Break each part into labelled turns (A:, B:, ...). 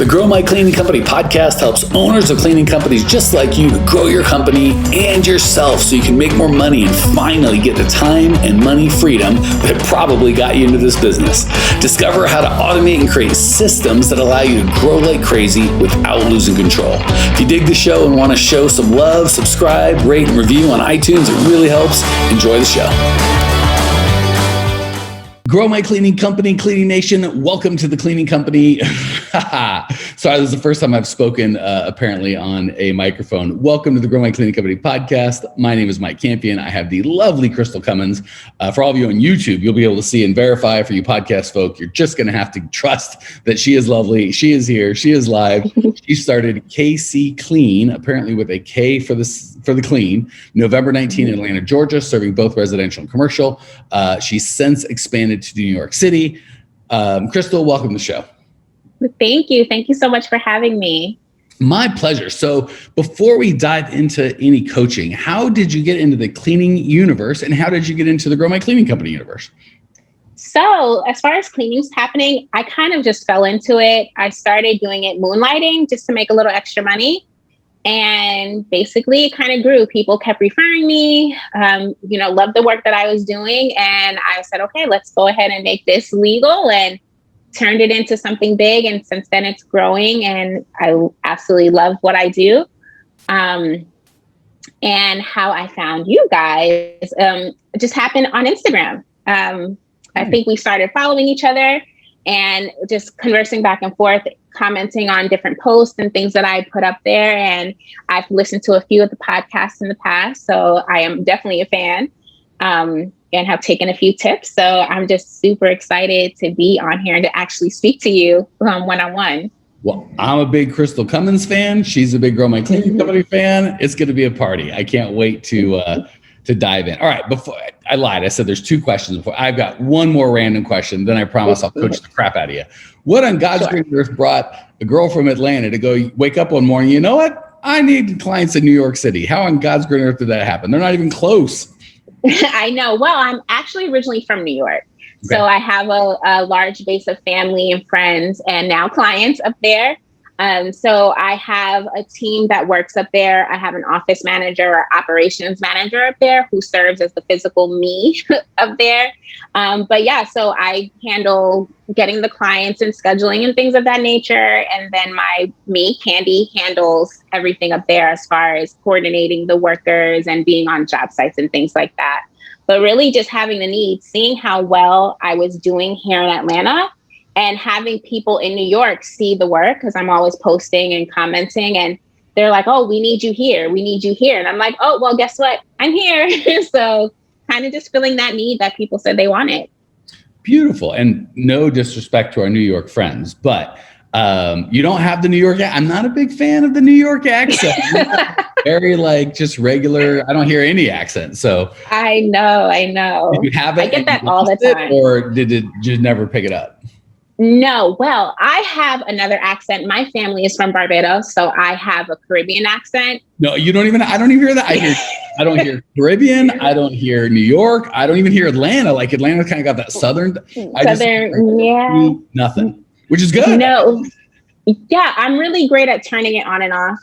A: The Grow My Cleaning Company podcast helps owners of cleaning companies just like you to grow your company and yourself so you can make more money and finally get the time and money freedom that probably got you into this business. Discover how to automate and create systems that allow you to grow like crazy without losing control. If you dig the show and want to show some love, subscribe, rate, and review on iTunes. It really helps. Enjoy the show. Grow My Cleaning Company, Cleaning Nation. Welcome to the Cleaning Company. Sorry, this is the first time I've spoken apparently on a microphone. Welcome to the Grow My Cleaning Company podcast. My name is Mike Campion. I have the lovely Krystal Cummins. For all of you on YouTube, you'll be able to see and verify. For you podcast folk, you're just going to have to trust that she is lovely. She is here. She is live. She started KC Clean, apparently with a K for the clean, November 19 in Atlanta, Georgia, serving both residential and commercial. She's since expanded to New York City. Krystal, welcome to the show.
B: Thank you. Thank you so much for having me.
A: My pleasure. So before we dive into any coaching, how did you get into the cleaning universe and how did you get into the Grow My Cleaning Company universe?
B: So as far as cleaning's happening, I kind of just fell into it. I started doing it moonlighting just to make a little extra money. And basically it kind of grew. People kept referring me, loved the work that I was doing. And I said, okay, let's go ahead and make this legal, and turned it into something big. And since then it's growing and I absolutely love what I do. And how I found you guys it just happened on Instagram. I think we started following each other and just conversing back and forth, commenting on different posts and things that I put up there. And I've listened to a few of the podcasts in the past, so I am definitely a fan and have taken a few tips. So I'm just super excited to be on here and to actually speak to you one-on-one.
A: Well, I'm a big Krystal Cummins fan. She's a big Grow My Cleaning Company fan. It's going to be a party. I can't wait to dive in. All right. Before I lied, I said there's two questions. Before I've got one more random question. Then I promise I'll coach the crap out of you. What on God's green earth brought a girl from Atlanta to go wake up one morning? You know what? I need clients in New York City. How on God's green earth did that happen? They're not even close.
B: I know. Well, I'm actually originally from New York. Okay. So I have a large base of family and friends and now clients up there. So I have a team that works up there. I have an office manager or operations manager up there who serves as the physical me up there. But yeah, so I handle getting the clients and scheduling and things of that nature. And then Candy, handles everything up there as far as coordinating the workers and being on job sites and things like that. But really just having the need, seeing how well I was doing here in Atlanta, and having people in New York see the work, because I'm always posting and commenting, and they're like, oh, we need you here. We need you here. And I'm like, oh, well, guess what? I'm here. So kind of just filling that need that people said they wanted. Beautiful. And no disrespect to our New York friends, but you don't have the New York. I'm not a big fan of the New York accent. Very just regular. I don't hear any accent. So I know. Did you have it? I get that all the time. Or did it just never pick it up? No. Well, I have another accent. My family is from Barbados, so I have a Caribbean accent.
A: No, I don't even hear that. I don't hear Caribbean. I don't hear New York. I don't even hear Atlanta. Like Atlanta kind of got that Southern. Nothing, which is good.
B: No. Yeah, I'm really great at turning it on and off.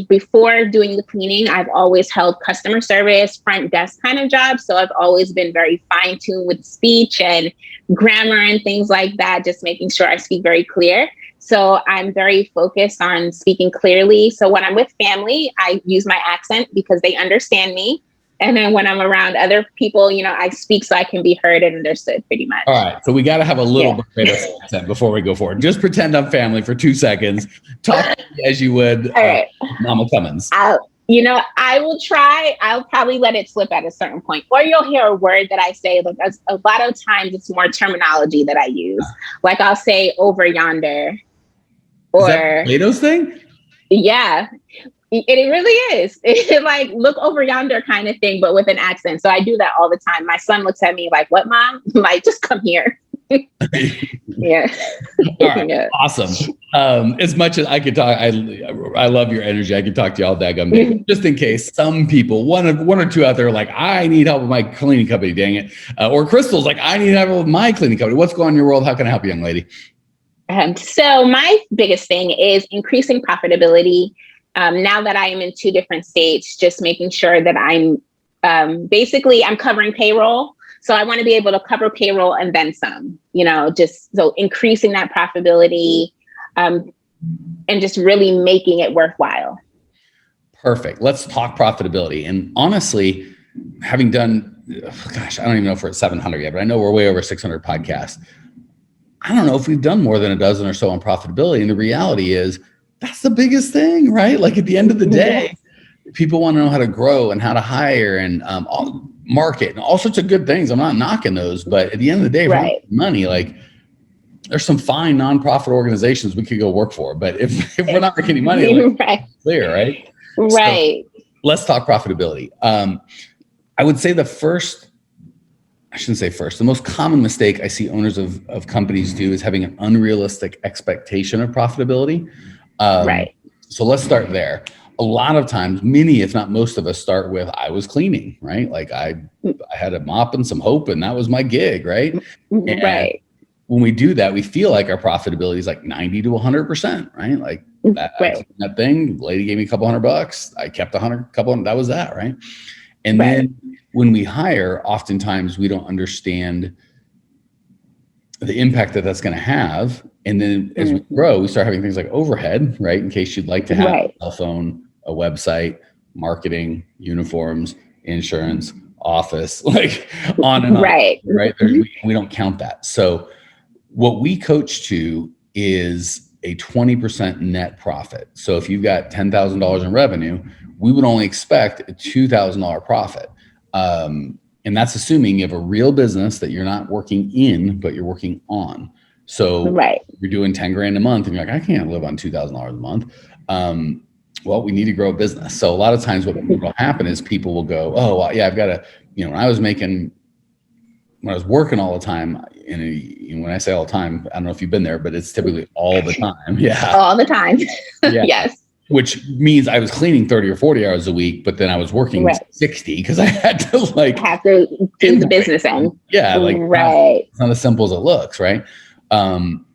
B: Before doing the cleaning, I've always held customer service, front desk kind of jobs. So I've always been very fine-tuned with speech and grammar and things like that, just making sure I speak very clear. So I'm very focused on speaking clearly. So when I'm with family, I use my accent because they understand me. And then when I'm around other people, I speak so I can be heard and understood pretty much.
A: All right. So we got to have a little Barbados accent before we go forward. Just pretend I'm family for 2 seconds. Talk as you would Mama Cummins.
B: I will try. I'll probably let it slip at a certain point. Or you'll hear a word that I say. Like a lot of times it's more terminology that I use. Like I'll say over yonder. Or
A: is that a Barbados thing?
B: Yeah. It really is. It's like look over yonder kind of thing, but with an accent. So I do that all the time. My son looks at me like, what, Mom? I'm like, just come here. Yeah.
A: All right. Yeah. Awesome. As much as I could talk, I love your energy. I could talk to you all daggum day. Just in case some people, one or two out there are like, I need help with my cleaning company, dang it. Or Krystal's like, I need help with my cleaning company. What's going on in your world? How can I help you, young lady?
B: So my biggest thing is increasing profitability. Now that I am in 2 different states, just making sure that basically I'm covering payroll. So I want to be able to cover payroll and then some, just so increasing that profitability, and just really making it worthwhile.
A: Perfect. Let's talk profitability. And honestly, having done, I don't even know if we're at 700 yet, but I know we're way over 600 podcasts. I don't know if we've done more than a dozen or so on profitability. And the reality is that's the biggest thing, right? Like at the end of the day, people want to know how to grow and how to hire and market and all sorts of good things. I'm not knocking those, but at the end of the day, right, money, like there's some fine nonprofit organizations we could go work for, but if we're not making any money, like,
B: right.
A: Clear, right?
B: Right.
A: So let's talk profitability. I would say the most common mistake I see owners of companies do is having an unrealistic expectation of profitability.
B: Right.
A: So let's start there. A lot of times, many, if not most of us, start with, I was cleaning, right? Like I had a mop and some hope and that was my gig, right? And
B: right.
A: When we do that, we feel like our profitability is like 90 to 100%, right? Like that thing, the lady gave me a couple $100. I kept that was that, right? And then when we hire, oftentimes we don't understand the impact that that's going to have. And then as we grow, we start having things like overhead, right? In case you'd like to have a cell phone, a website, marketing, uniforms, insurance, office, like on and on, right? We don't count that. So what we coach to is a 20% net profit. So if you've got $10,000 in revenue, we would only expect a $2,000 profit. And that's assuming you have a real business that you're not working in, but you're working on. So you're doing 10 grand a month and you're like, I can't live on $2,000 a month. Well, we need to grow a business. So a lot of times what will happen is people will go, oh, well, yeah, I've got to, when I was working all the time, and when I say all the time, I don't know if you've been there, but it's typically all the time. Yeah.
B: All the time. Yes.
A: Which means I was cleaning 30 or 40 hours a week, but then I was working 60 because I had to
B: do the business end.
A: Yeah. It's not as simple as it looks. Right. I'm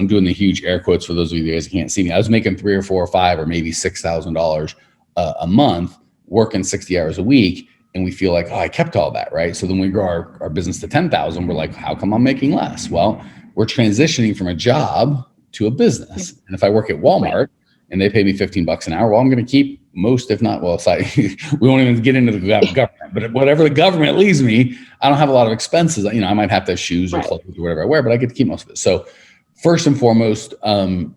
A: doing the huge air quotes for those of you guys who can't see me. I was making $3,000 or $4,000 or $5,000 or maybe $6,000 a month, working 60 hours a week. And we feel like, oh, I kept all that, right? So then we grow our business to 10,000. We're like, how come I'm making less? Well, we're transitioning from a job to a business. And if I work at Walmart and they pay me $15 an hour, well, I'm going to keep most, if not, we won't even get into the government, but whatever the government leaves me, I don't have a lot of expenses. I might have to have shoes or clothes or whatever I wear, but I get to keep most of it. So first and foremost, I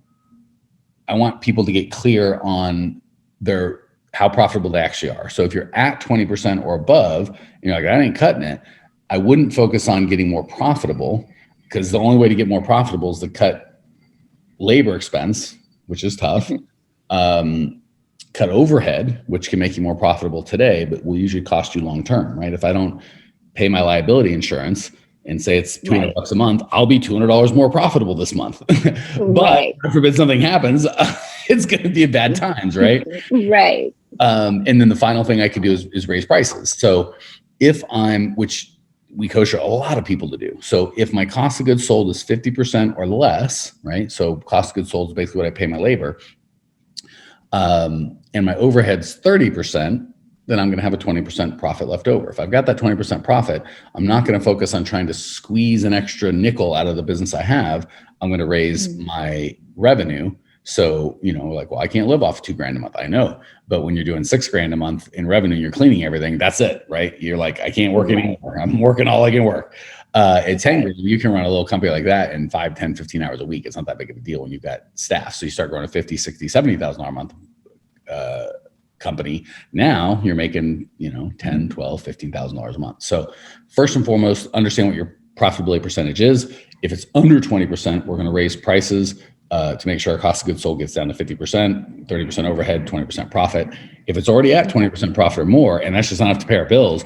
A: want people to get clear on how profitable they actually are. So if you're at 20% or above, and you're like, I ain't cutting it, I wouldn't focus on getting more profitable, because the only way to get more profitable is to cut labor expense, which is tough, cut overhead, which can make you more profitable today, but will usually cost you long-term, right? If I don't pay my liability insurance and say it's $200 a month, I'll be $200 more profitable this month. But God forbid something happens, it's going to be bad times, right?
B: Right.
A: And then the final thing I could do is raise prices. So which we coach a lot of people to do. So if my cost of goods sold is 50% or less, right? So cost of goods sold is basically what I pay my labor. And my overhead's 30%, then I'm going to have a 20% profit left over. If I've got that 20% profit, I'm not going to focus on trying to squeeze an extra nickel out of the business I have. I'm going to raise my revenue. So, I can't live off $2,000 a month. I know. But when you're doing $6,000 a month in revenue, you're cleaning everything. That's it, right? You're like, I can't work anymore. I'm working all I can work. At $10,000, you can run a little company like that in 5, 10, 15 hours a week. It's not that big of a deal when you've got staff. So you start growing a $50,000, $60,000, $70,000 a month company. Now you're making, $10,000, $12,000, $15,000 a month. So first and foremost, understand what your profitability percentage is. If it's under 20%, we're going to raise prices to make sure our cost of goods sold gets down to 50%, 30% overhead, 20% profit. If it's already at 20% profit or more, and that's just not enough to pay our bills,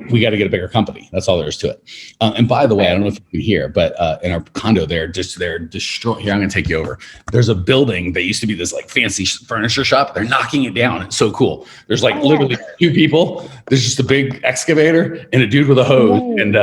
A: we got to get a bigger company. That's all there is to it. And by the way, I don't know if you can hear, but in our condo, they're destroying. Here, I'm going to take you over. There's a building that used to be this fancy furniture shop. They're knocking it down. It's so cool. There's literally 2 people. There's just a big excavator and a dude with a hose. And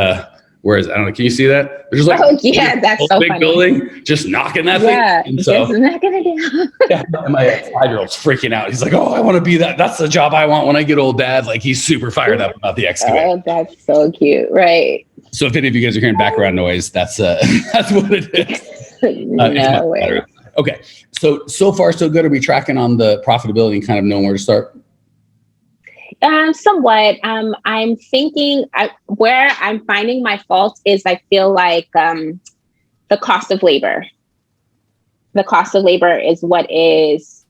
A: Whereas, I don't know, can you see that? There's like
B: that's so
A: big
B: funny.
A: building, just knocking that thing. And so,
B: just knocking it down.
A: yeah, my 5-year-old's freaking out. He's like, oh, I want to be that. That's the job I want when I get old, Dad. Like, he's super fired up about the excavator.
B: Oh, that's so cute. Right.
A: So if any of you guys are hearing background noise, that's what it is.
B: No way.
A: Okay. So far, so good. Are we tracking on the profitability and kind of knowing where to start?
B: Somewhat. I'm thinking where I'm finding my fault is I feel like the cost of labor. The cost of labor is what is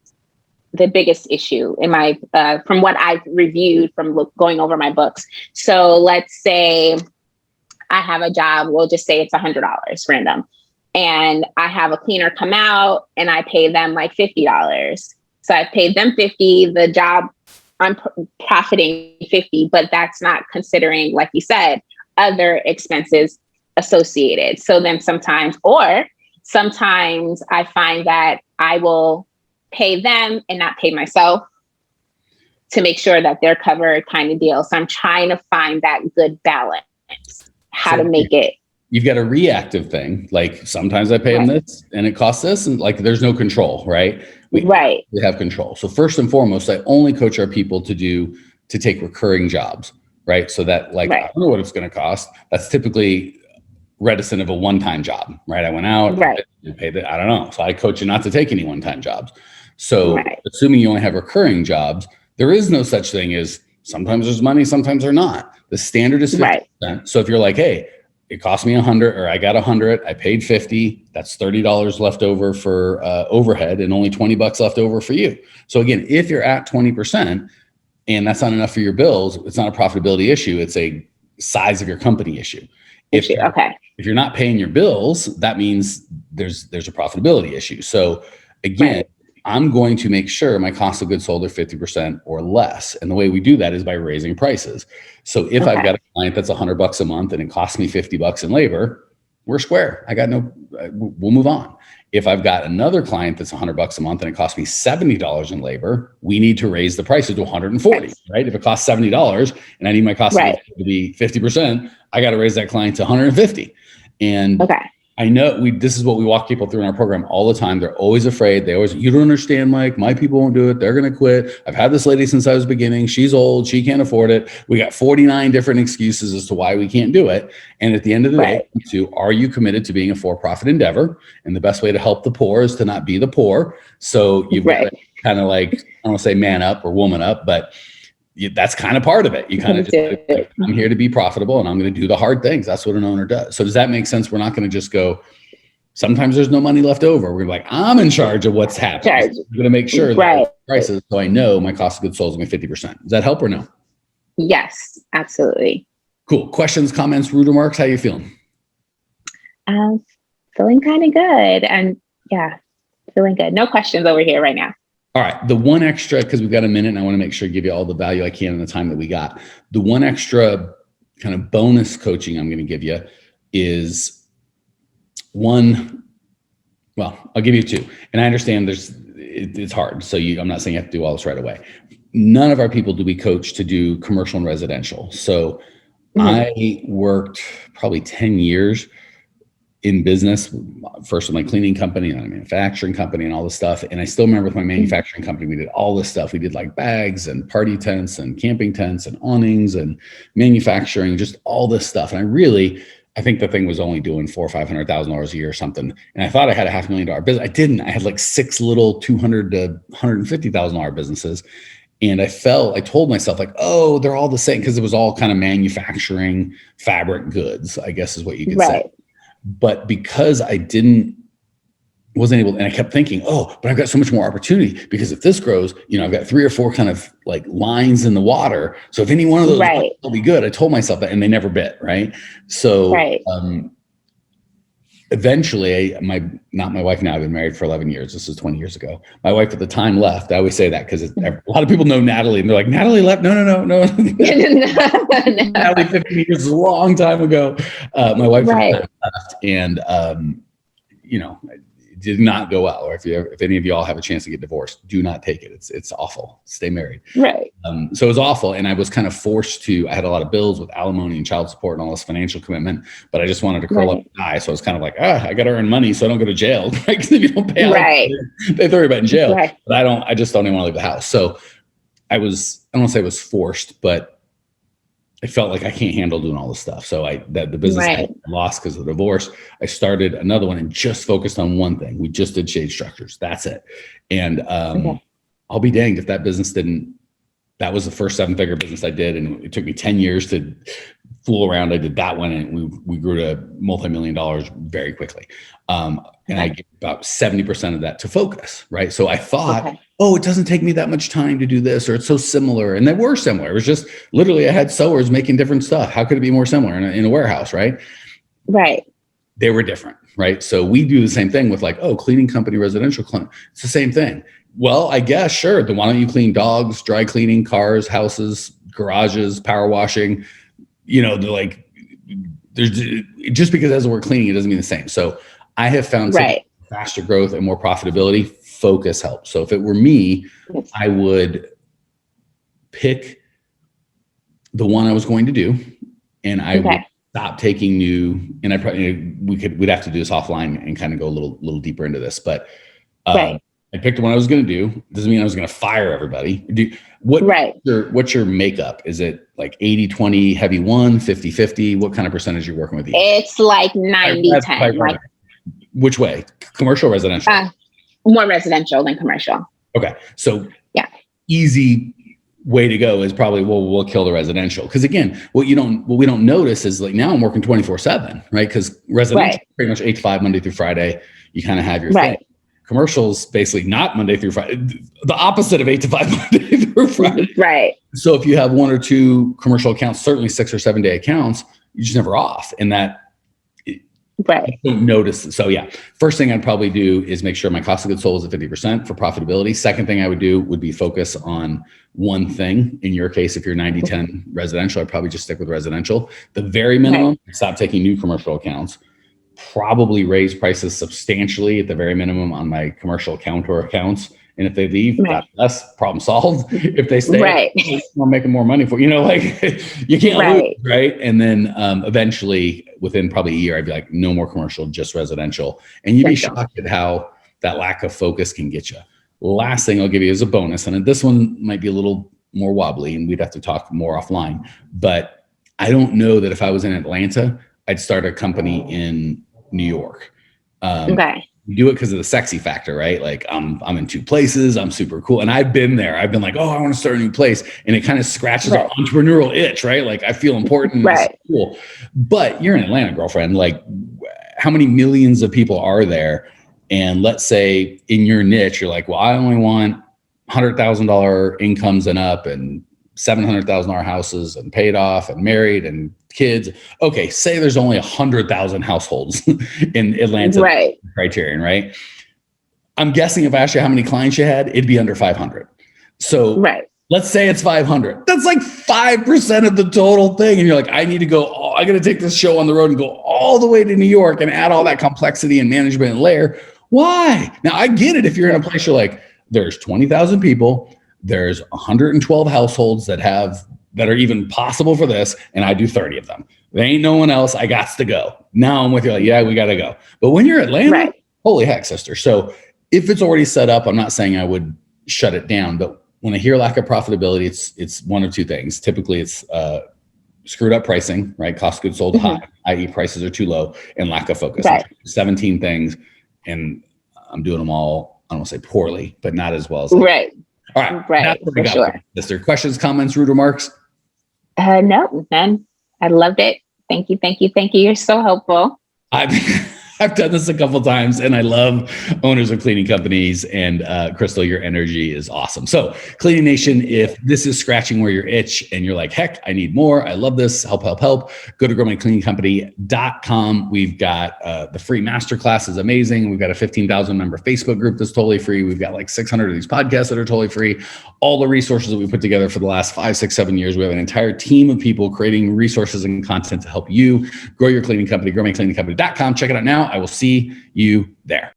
B: the biggest issue in my from what I've reviewed from going over my books. So let's say I have a job. We'll just say it's $100 random, and I have a cleaner come out and I pay them like $50. So I paid them $50. The job, I'm profiting $50, but that's not considering, like you said, other expenses associated. So then sometimes I find that I will pay them and not pay myself to make sure that they're covered, kind of deal. So I'm trying to find that good balance, how to make it.
A: You've got a reactive thing. Like sometimes I pay them this and it costs this, and like there's no control, right? We have control. So first and foremost, I only coach our people to take recurring jobs, right? So that I don't know what it's going to cost. That's typically reticent of a one-time job, right? I went out, and paid it. I don't know. So I coach you not to take any one-time jobs. So assuming you only have recurring jobs, there is no such thing as sometimes there's money, sometimes they're not. The standard is 50%. So if you're like, hey, it cost me 100, or I got 100, I paid 50, that's $30 left over for overhead and only $20 left over for you. So again, if you're at 20% and that's not enough for your bills, it's not a profitability issue. It's a size of your company issue. If you're not paying your bills, that means there's a profitability issue. So again, I'm going to make sure my cost of goods sold are 50% or less. And the way we do that is by raising prices. So if I've got a client that's $100 a month and it costs me $50 in labor, we're square. We'll move on. If I've got another client that's $100 a month and it costs me $70 in labor, we need to raise the prices to $140, right? If it costs $70 and I need my cost of goods to be 50%, I got to raise that client to $150. And I know this is what we walk people through in our program all the time. They're always afraid. You don't understand, Mike. My people won't do it. They're going to quit. I've had this lady since I was beginning. She's old. She can't afford it. We got 49 different excuses as to why we can't do it. And at the end of the day, are you committed to being a for-profit endeavor? And the best way to help the poor is to not be the poor. So you've got to kind of like, I don't want to say man up or woman up, but that's kind of part of it. You kind of just, I'm here to be profitable and I'm going to do the hard things. That's what an owner does. So does that make sense? We're not going to just go, sometimes there's no money left over. We're going to be like, I'm in charge of what's happening. So we're going to make sure that prices, so I know my cost of goods sold is going to be 50%. Does that help or no?
B: Yes, absolutely.
A: Cool. Questions, comments, rude remarks? How you feeling?
B: Feeling kind of good. And feeling good. No questions over here right now.
A: All right. The one extra, because we've got a minute and I want to make sure I give you all the value I can in the time that we got. The one extra kind of bonus coaching I'm going to give you is I'll give you two. And I understand it's hard. So I'm not saying you have to do all this right away. None of our people do we coach to do commercial and residential. So I worked probably 10 years in business, first with my cleaning company and a manufacturing company and all this stuff. And I still remember with my manufacturing company, we did all this stuff. We did like bags and party tents and camping tents and awnings and manufacturing, just all this stuff. And I think the thing was only doing $400,000 or $500,000 a year or something. And I thought I had a $500,000 business. I didn't. I had like 6 little $200,000 to $150,000 businesses. And I told myself like, oh, they're all the same, because it was all kind of manufacturing fabric goods, I guess is what you could say. But because I wasn't able, and I kept thinking, oh, but I've got so much more opportunity, because if this grows, I've got 3 or 4 kind of like lines in the water. So if any one of those will be good, I told myself that, and they never bit. Right. So eventually not my wife now, I've been married for 11 years. This is 20 years ago. My wife at the time left. I always say that because a lot of people know Natalie and they're like, Natalie left. No. Natalie 15 years is a long time ago. My wife left, and it did not go well. Or if any of y'all have a chance to get divorced, do not take it. It's awful. Stay married.
B: Right.
A: So it was awful. And I was kind of forced to, I had a lot of bills with alimony and child support and all this financial commitment, but I just wanted to curl up and die. So I was kind of like, I got to earn money so I don't go to jail. Right? Because if you don't pay out, they throw you back in jail. Right. But I just don't even want to leave the house. So I don't want to say I was forced, but I felt like I can't handle doing all this stuff. So the business I lost because of the divorce. I started another one and just focused on one thing. We just did shade structures. That's it. And I'll be danged if that business that was the first 7-figure business I did. And it took me 10 years to fool around. I did that one and we grew to multi-million-dollar very quickly. And I gave about 70% of that to focus, right? So I thought, it doesn't take me that much time to do this, or it's so similar. And they were similar. It was just literally I had sewers making different stuff. How could it be more similar in a warehouse, right?
B: Right.
A: They were different, right? So we do the same thing with like, cleaning company, residential cleaning. It's the same thing. Well, I guess, sure. Then why don't you clean dogs, dry cleaning, cars, houses, garages, power washing? There's just because it has the word cleaning, it doesn't mean the same. So I have found faster growth and more profitability. Focus helps. So if it were me, I would pick the one I was going to do, and I would stop taking new. And I probably we'd have to do this offline and kind of go a little deeper into this. But I picked the one I was going to do. Doesn't mean I was going to fire everybody. What's your makeup? Is it like 80-20 heavy 1, 50-50? What kind of percentage you're working with?
B: It's like 90-10. Like,
A: which way? Commercial or residential?
B: More residential than commercial.
A: Okay. So easy way to go is probably, we'll kill the residential. Because again, what we don't notice is like now I'm working 24/7, right? Because residential pretty much 8 to 5, Monday through Friday, you kind of have your thing. Commercial's basically not Monday through Friday, the opposite of 8 to 5 Monday through Friday.
B: Right.
A: So if you have 1 or 2 commercial accounts, certainly 6 or 7 day accounts, you're just never off. And that you don't notice. So first thing I'd probably do is make sure my cost of goods sold is at 50% for profitability. Second thing I would do would be focus on one thing. In your case, if you're 90-10 residential, I'd probably just stick with residential. The very minimum, stop taking new commercial accounts. Probably raise prices substantially at the very minimum on my commercial account or accounts. And if they leave, that's problem solved. If they stay, we're making more money for you can't lose, right? And then eventually, within probably a year, I'd be like, no more commercial, just residential. And you'd be shocked at how that lack of focus can get you. Last thing I'll give you is a bonus, and this one might be a little more wobbly, and we'd have to talk more offline. But I don't know that if I was in Atlanta, I'd start a company in New York. You do it because of the sexy factor, right? Like I'm in 2 places, I'm super cool. And I've been there. I've been like, I want to start a new place. And it kind of scratches our entrepreneurial itch, right? Like I feel important. It's cool. But you're in Atlanta, girlfriend. Like how many millions of people are there? And let's say in your niche, you're like, well, I only want $100,000 incomes and up and $700,000 houses and paid off and married and kids. Okay, say there's only 100,000 households in Atlanta criterion, right? I'm guessing if I asked you how many clients you had, it'd be under 500. So let's say it's 500. That's like 5% of the total thing. And you're like, I got to take this show on the road and go all the way to New York and add all that complexity and management and layer. Why? Now I get it. If you're in a place, you're like, there's 20,000 people. There's 112 households that are even possible for this, and I do 30 of them. There ain't no one else. I got to go. Now I'm with you. Like, we got to go. But when you're Atlanta, holy heck, sister. So if it's already set up, I'm not saying I would shut it down. But when I hear lack of profitability, it's one of 2 things. Typically, it's screwed up pricing, right? Cost of goods sold high, i.e. prices are too low, and lack of focus. 17 things, and I'm doing them all, I don't want to say poorly, but not as well as All right. For sure. Sister, questions, comments, rude remarks?
B: No, none. I loved it. Thank you. You're so helpful.
A: I've done this a couple of times, and I love owners of cleaning companies. And Krystal, your energy is awesome. So, Cleaning Nation, if this is scratching where you're itch and you're like, heck, I need more. I love this. Help. Go to growmycleaningcompany.com. We've got the free masterclass is amazing. We've got a 15,000 member Facebook group that's totally free. We've got like 600 of these podcasts that are totally free. All the resources that we put together for the last 5, 6, 7 years. We have an entire team of people creating resources and content to help you grow your cleaning company. Growmycleaningcompany.com. Check it out now. I will see you there.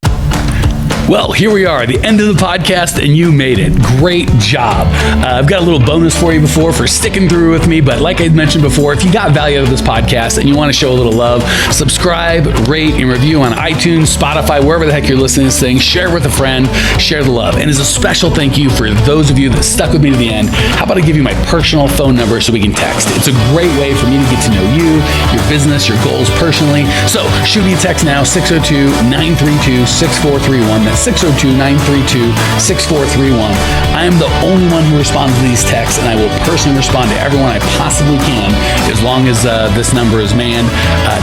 A: Well, here we are, the end of the podcast, and you made it. Great job. I've got a little bonus for you for sticking through with me, but like I mentioned before, if you got value out of this podcast and you want to show a little love, subscribe, rate, and review on iTunes, Spotify, wherever the heck you're listening to this thing. Share with a friend, share the love. And as a special thank you for those of you that stuck with me to the end, how about I give you my personal phone number so we can text? It's a great way for me to get to know you, your business, your goals personally. So shoot me a text now, 602-932-6431. That's 602-932-6431. I am the only one who responds to these texts, and I will personally respond to everyone I possibly can as long as this number is manned.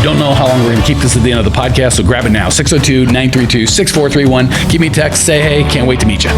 A: Don't know how long we're going to keep this at the end of the podcast, so grab it now, 602-932-6431. Give me a text, say hey, can't wait to meet you.